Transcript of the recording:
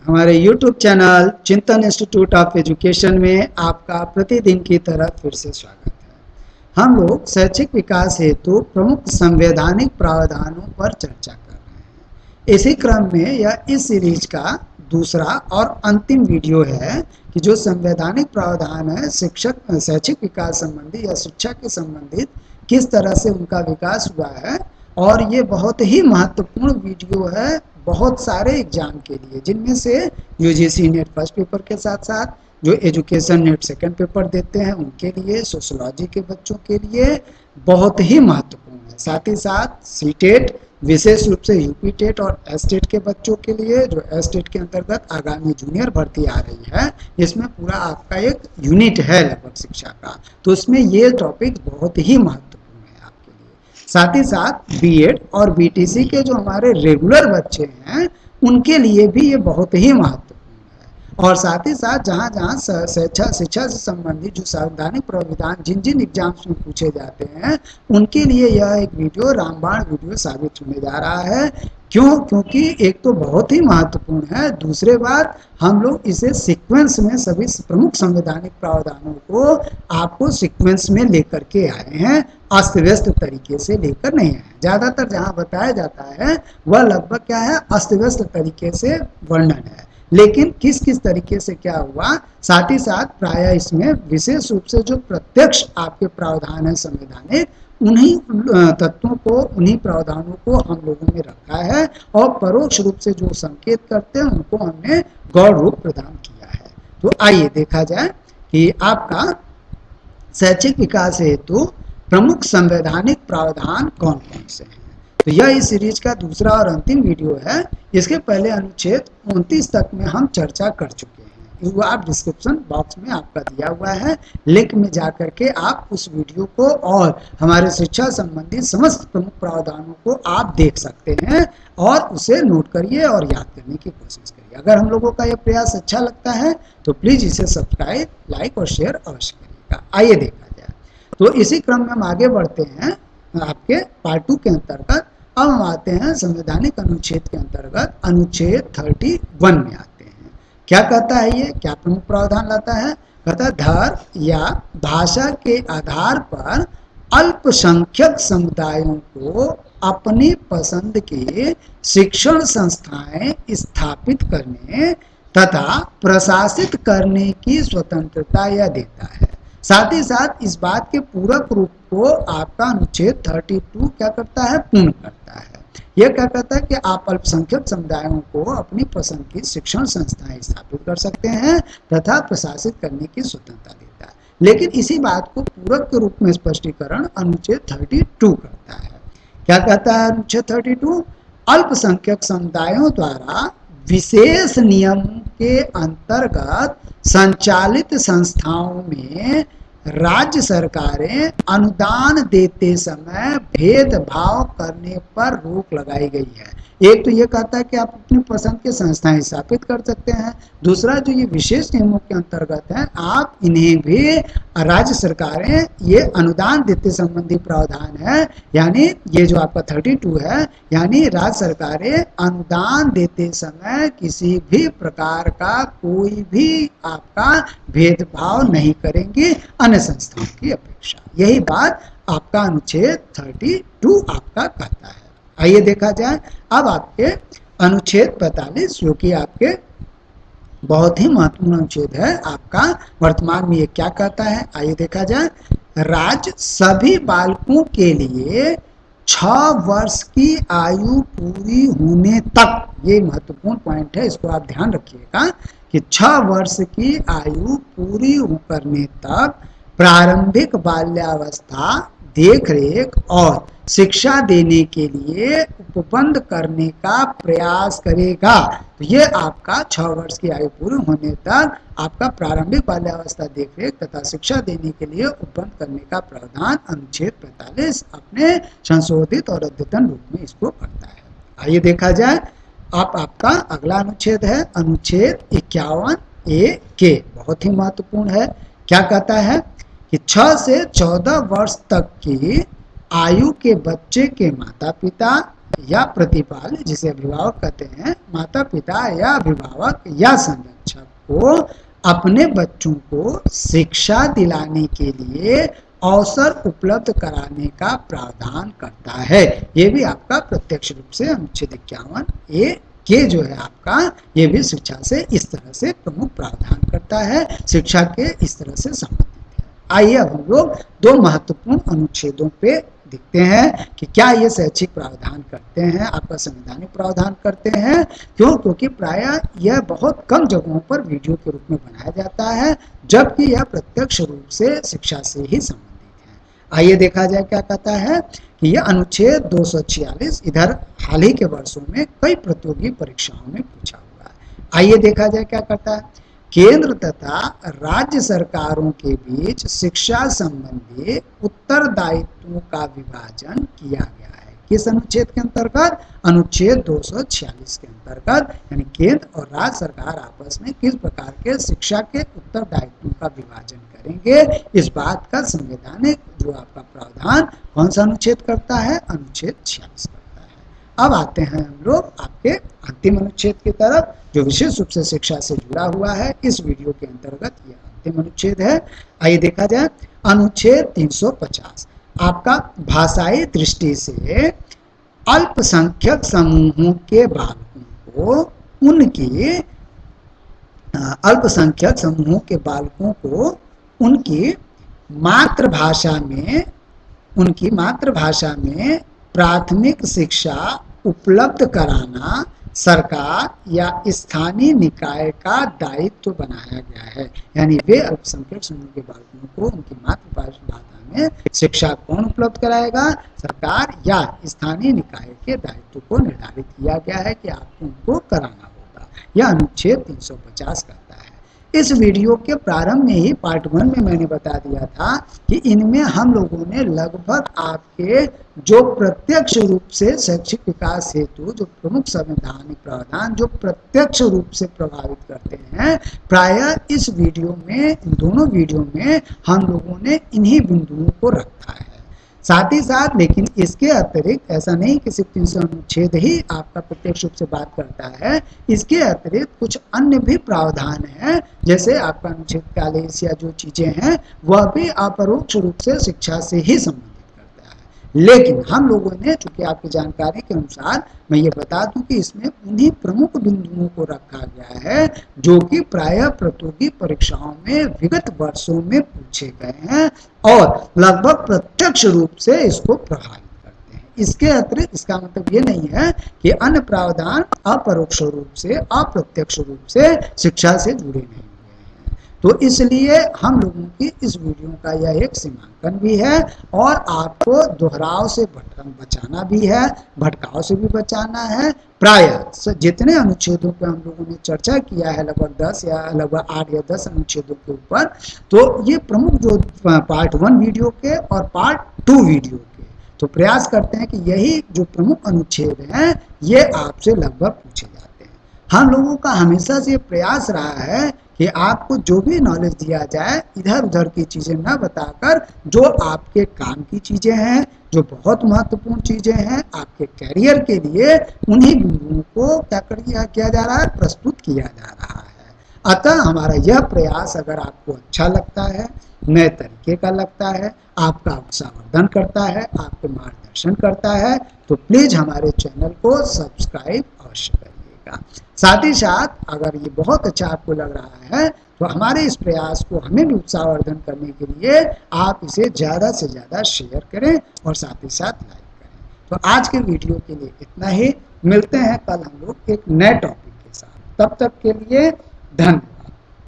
हमारे YouTube channel चिंतन institute of education में आपका प्रतिदिन की तरह फिर से स्वागत है। हम लोग शैक्षिक विकास हेतु प्रमुख संवैधानिक प्रावधानों पर चर्चा कर रहे हैं। इसी क्रम में यह इस सीरीज का दूसरा और अंतिम वीडियो है कि जो संवैधानिक प्रावधान है शिक्षक शैक्षिक विकास संबंधी या शिक्षा के संबंधित किस तरह से उनका विकास हुआ है। और ये बहुत ही महत्वपूर्ण वीडियो है बहुत सारे एग्जाम के लिए, जिनमें से यूजीसी नेट फर्स्ट पेपर के साथ साथ जो एजुकेशन नेट सेकंड पेपर देते हैं उनके लिए, सोशियोलॉजी के बच्चों के लिए बहुत ही महत्वपूर्ण है। साथ ही साथ सीटेट, विशेष रूप से यूपी टेट और एसटेट के बच्चों के लिए, जो एसटेट के अंतर्गत आगामी जूनियर भर्ती आ रही है, इसमें पूरा आपका एक यूनिट है लगभग शिक्षा का, तो उसमें ये टॉपिक बहुत ही महत्वपूर्ण। साथ ही साथ बीएड और बीटीसी के जो हमारे रेगुलर बच्चे हैं उनके लिए भी ये बहुत ही महत्वपूर्ण है। और साथ ही साथ जहाँ जहाँ शिक्षा से संबंधित जो संवैधानिक प्रावधान जिन जिन एग्जाम्स में पूछे जाते हैं उनके लिए यह एक वीडियो रामबाण वीडियो साबित होने जा रहा है। क्यों? क्योंकि एक तो बहुत ही महत्वपूर्ण है, दूसरे बात हम लोग इसे सीक्वेंस में सभी प्रमुख संवैधानिक प्रावधानों को आपको सीक्वेंस में लेकर के आए हैं, अस्त व्यस्त तरीके से लेकर नहीं आए। ज़्यादातर जहाँ बताया जाता है वह लगभग क्या है, अस्त व्यस्त तरीके से वर्णन है, लेकिन किस किस तरीके से क्या हुआ, साथ ही साथ प्रायः इसमें विशेष रूप से जो प्रत्यक्ष आपके प्रावधान है संवैधानिक, उन्हीं तत्वों को, उन्हीं प्रावधानों को हम लोगों ने रखा है और परोक्ष रूप से जो संकेत करते हैं उनको हमने गौण रूप प्रदान किया है। तो आइए देखा जाए कि आपका शैक्षिक विकास हेतु प्रमुख संवैधानिक प्रावधान कौन कौन से हैं। तो यह इस सीरीज का दूसरा और अंतिम वीडियो है। इसके पहले अनुच्छेद 29 तक में हम चर्चा कर चुके हैं, वो आप डिस्क्रिप्शन बॉक्स में आपका दिया हुआ है, लिंक में जाकर के आप उस वीडियो को और हमारे शिक्षा संबंधी समस्त प्रमुख प्रावधानों को आप देख सकते हैं और उसे नोट करिए और याद करने की कोशिश करिए। अगर हम लोगों का यह प्रयास अच्छा लगता है तो प्लीज़ इसे सब्सक्राइब, लाइक और शेयर अवश्य करिएगा। आइए देखा जाए। तो इसी क्रम में हम आगे बढ़ते हैं आपके पार्ट 2 के अंतर्गत। अब हम आते हैं संवैधानिक अनुच्छेद के अंतर्गत अनुच्छेद 31 में आते हैं। क्या कहता है ये, क्या प्रमुख प्रावधान लाता है? कहता है धर्म या भाषा के आधार पर अल्पसंख्यक समुदायों को अपनी पसंद के शिक्षण संस्थाएं स्थापित करने तथा प्रशासित करने की स्वतंत्रता यह देता है। साथ ही साथ इस बात के पूरक रूप को आपका अनुच्छेद 32 क्या करता है, पूर्ण करता है। यह क्या कहता है कि आप अल्पसंख्यक समुदायों को अपनी पसंद की शिक्षण संस्थाएं स्थापित कर सकते हैं तथा प्रशासित करने की स्वतंत्रता देता है। लेकिन इसी बात को पूरक के रूप में स्पष्टीकरण अनुच्छेद 32 करता है। क्या कहता है अनुच्छेद 32? अल्पसंख्यक समुदायों द्वारा विशेष नियम के अंतर्गत संचालित संस्थाओं में राज्य सरकारें अनुदान देते समय भेदभाव करने पर रोक लगाई गई है। एक तो ये कहता है कि आप अपनी पसंद के संस्थाएं स्थापित कर सकते हैं, दूसरा जो ये विशेष नियमों के अंतर्गत है आप इन्हें भी राज्य सरकारें ये अनुदान देते संबंधी प्रावधान है, यानी ये जो आपका 32 है, यानी राज्य सरकारें अनुदान देते समय किसी भी प्रकार का कोई भी आपका भेदभाव नहीं करेंगे अन्य संस्थाओं की अपेक्षा। यही बात आपका अनुच्छेद 32 आपका कहता है। आइए देखा जाए। अब आपके अनुच्छेद 45 जो कि आपके बहुत ही महत्वपूर्ण अनुच्छेद है आपका, वर्तमान में ये क्या कहता है, आइए देखा जाए। राज्य सभी बालकों के लिए 6 वर्ष की आयु पूरी होने तक, ये महत्वपूर्ण पॉइंट है, इसको आप ध्यान रखिएगा कि 6 वर्ष की आयु पूरी करने तक प्रारंभिक बाल्यावस्था देखरेख और शिक्षा देने के लिए उपबंध करने का प्रयास करेगा। तो ये आपका 6 वर्ष की आयु पूरी होने तक आपका प्रारंभिक बाल्यावस्था देखरेख तथा शिक्षा देने के लिए उपबंध करने का प्रावधान अनुच्छेद 45 अपने संशोधित और अद्यतन रूप में इसको करता है। आइए देखा जाए। अब आपका अगला अनुच्छेद है अनुच्छेद 51A के, बहुत ही महत्वपूर्ण है। क्या कहता है कि 6 से 14 वर्ष तक की आयु के बच्चे के माता पिता या प्रतिपाल्य जिसे अभिभावक कहते हैं, माता पिता या अभिभावक या संरक्षक को अपने बच्चों को शिक्षा दिलाने के लिए अवसर उपलब्ध कराने का प्रावधान करता है। ये भी आपका प्रत्यक्ष रूप से अनुच्छेद 51 ए के जो है आपका, ये भी शिक्षा से इस तरह से प्रमुख प्रावधान करता है, शिक्षा के इस तरह से संबंधित है। आइए अब हम लोग दो महत्वपूर्ण अनुच्छेदों पे देखते हैं कि क्या ये शैक्षिक प्रावधान करते हैं, आपका संवैधानिक प्रावधान करते हैं। क्यों? क्योंकि प्रायः यह बहुत कम जगहों पर वीडियो के रूप में बनाया जाता है, जबकि यह प्रत्यक्ष रूप से शिक्षा से ही संबंधित है। आइए देखा जाए क्या कहता है कि यह अनुच्छेद 246 इधर हाल ही के वर्षों में कई प्रतियोगी परीक्षाओं में पूछा हुआ है। आइए देखा जाए क्या कहता है। केंद्र तथा राज्य सरकारों के बीच शिक्षा संबंधी उत्तरदायित्वों का विभाजन किया गया है। किस अनुच्छेद के अंतर्गत? अनुच्छेद 246 के अंतर्गत। यानी केंद्र और राज्य सरकार आपस में किस प्रकार के शिक्षा के उत्तरदायित्वों का विभाजन करेंगे, इस बात का संवैधानिक जो आपका प्रावधान कौन सा अनुच्छेद करता है? अनुच्छेद 46 करता है। अब आते हैं हम लोग आपके अंतिम अनुच्छेद की तरफ, जो विशेष रूप से शिक्षा से जुड़ा हुआ है। इस वीडियो के अंतर्गत यह अंतिम अनुच्छेद है। आइए देखा जाए अनुच्छेद 350 आपका भाषाई दृष्टि से अल्पसंख्यक समूहों के बालकों को अल्पसंख्यक समूहों के बालकों को उनकी मातृभाषा में प्राथमिक शिक्षा उपलब्ध कराना सरकार या स्थानीय निकाय का दायित्व बनाया गया है। यानी वे अल्पसंख्यक समूह के बालकों को उनकी मातृभाषा में शिक्षा कौन उपलब्ध कराएगा? सरकार या स्थानीय निकाय के दायित्व को निर्धारित किया गया है कि आपको उनको कराना होगा। यह अनुच्छेद 350 करता है। इस वीडियो के प्रारंभ में ही पार्ट 1 में मैंने बता दिया था कि इनमें हम लोगों ने लगभग आपके जो प्रत्यक्ष रूप से शैक्षिक विकास हेतु जो प्रमुख संवैधानिक प्रावधान जो प्रत्यक्ष रूप से प्रभावित करते हैं, प्रायः इस वीडियो में, इन दोनों वीडियो में हम लोगों ने इन्हीं बिंदुओं को रखा है। साथ ही साथ लेकिन इसके अतिरिक्त ऐसा नहीं कि सिर्फ 300 अनुच्छेद ही आपका प्रत्यक्ष रूप से बात करता है, इसके अतिरिक्त कुछ अन्य भी प्रावधान हैं, जैसे आपका अनुच्छेद 40 या जो चीजें हैं वह भी अपरोक्ष रूप से शिक्षा से ही संबंधित करता है। लेकिन हम लोगों ने, चूंकि आपकी जानकारी के अनुसार मैं ये बता दूं कि इसमें उन्हीं प्रमुख बिंदुओं को रखा गया है जो कि प्रायः प्रतियोगी परीक्षाओं में विगत वर्षों में पूछे गए हैं और लगभग प्रत्यक्ष रूप से इसको प्रभावित करते हैं। इसके अतिरिक्त इसका मतलब ये नहीं है कि अन्य प्रावधान अपरोक्ष रूप से, अप्रत्यक्ष रूप से शिक्षा से जुड़े नहीं हुए हैं। तो इसलिए हम लोगों की इस वीडियो का यह एक सीमांकन भी है और आपको दोहराव से बचाना भी है, भटकाव से भी बचाना है। प्रायः जितने अनुच्छेदों पर हम लोगों ने चर्चा किया है, लगभग 10 या लगभग 8 या 10 अनुच्छेदों के ऊपर, तो ये प्रमुख जो पार्ट 1 वीडियो के और पार्ट 2 वीडियो के, तो प्रयास करते हैं कि यही जो प्रमुख अनुच्छेद हैं ये आपसे लगभग पूछे जाते हैं। हम लोगों का हमेशा से प्रयास रहा है कि आपको जो भी नॉलेज दिया जाए इधर उधर की चीज़ें न बताकर जो आपके काम की चीज़ें हैं, जो बहुत महत्वपूर्ण चीज़ें हैं आपके कैरियर के लिए, उन्हीं बिंदुओं को क्या किया जा रहा है? प्रस्तुत किया जा रहा है। अतः हमारा यह प्रयास अगर आपको अच्छा लगता है, नए तरीके का लगता है, आपका उत्साहवर्धन करता है, आपको मार्गदर्शन करता है, तो प्लीज़ हमारे चैनल को सब्सक्राइब अवश्य करिएगा। साथ ही साथ अगर ये बहुत अच्छा आपको लग रहा है तो हमारे इस प्रयास को हमें भी उत्साहवर्धन करने के लिए आप इसे ज़्यादा से ज़्यादा शेयर करें और साथ ही साथ लाइक करें। तो आज के वीडियो के लिए इतना ही। मिलते हैं कल हम लोग एक नए टॉपिक के साथ। तब तक के लिए धन्यवाद।